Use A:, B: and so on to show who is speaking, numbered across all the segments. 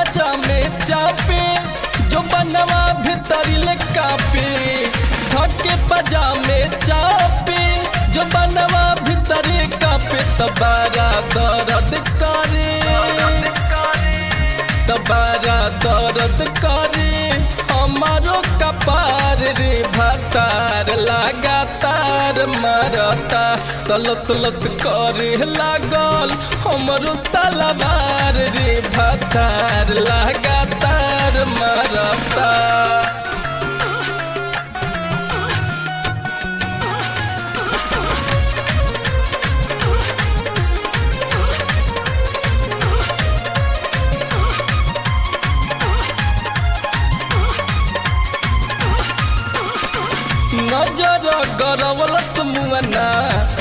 A: पाजा में चापे जो बनवा भीतरी ले कापे धके पाजा में चापे जो बनवा भीतरी कापे तबारा दर्द करे तबारा दर्द करे हमारो कपार रे भातार लगातार मारता तलस लस करे लागल हमरो तलवार रे भातार लगातार मारता। नजर गरवलत मुअना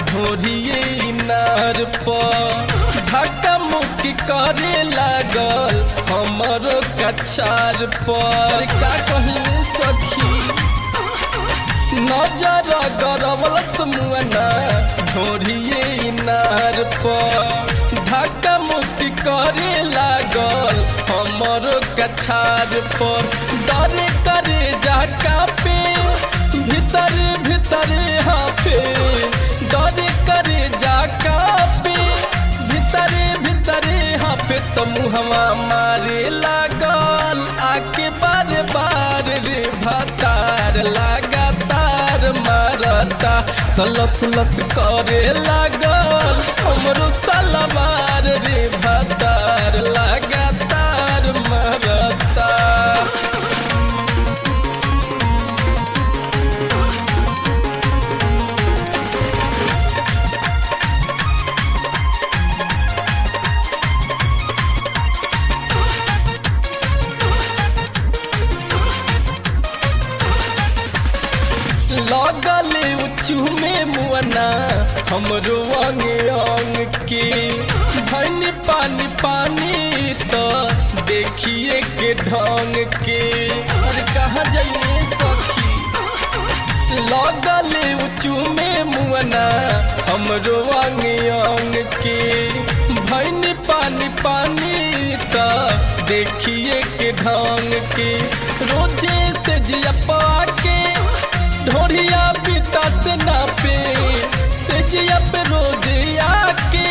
A: ढोरिए नार पर धक्का मुक्की करे लागल हमरो कछार पर का कहीं सखी। नजर गरवलत मुअना ढोरिए नार पर धक्का मुक्की करे लागल हमरो कछार पर डरे करे जा कापे भीतर भीतर हाफे डरे करे जा कापे भीतर भीतर हाफे तो मुहवा मारे लागल आके बार बार रे भातार लगातार मारता तलस लस करे लागल हमरो सलवार रे भातार लगातार मारता। लगले उचू में मुअना हमरो अंगे अंग के भनी पानी पानी तो देखिए के ढंग के अरे कहाँ जाइए सखी। लगले उचू में मुअना हमरो अंगे अंग के भनी पानी पानी तो देखिए के ढंग के रोजे से जिया पाके ढोरिया पिता से नापे तेजिया पे रोजिया के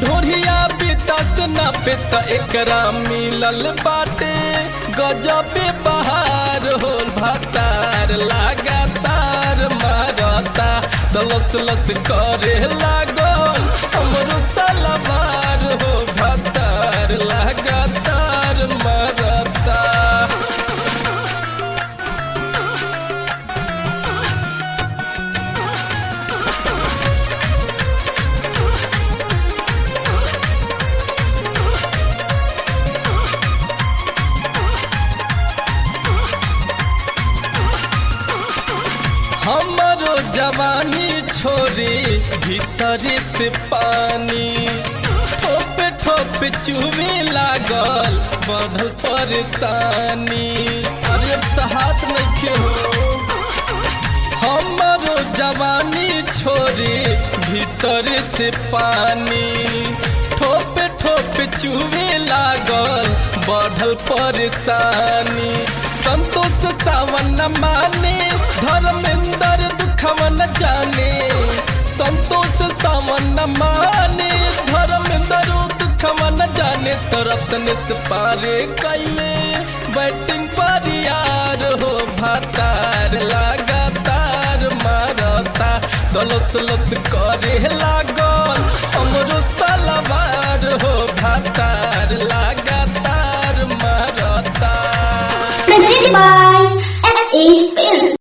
A: ढोरिया पिता से नापे त एकरा मिलल बाटे गजबे बहार होल भातार लगातार मारता तलस लस करे लागल हमरो सलवार हो भातार लगातार मारता। हमरो जवानी छोरी भीतरी से पानी ठोपे ठोपे चुवे लागल बढ़ल परेशानी अरे हाथ नहीं हो। हमरो जवानी छोरी भीतरी से पानी ठोपे ठोपे चुवे लागल बढ़ल परेशानी संतोष सावन माने धर्मेंद्र दुखवन जाने संतोष सावन माने धर्मेंद्र दुखवन जाने तो रत्न से पारे कैले बैटिंग पर यार हो भातार लगातार मारता तलस लस करे लाग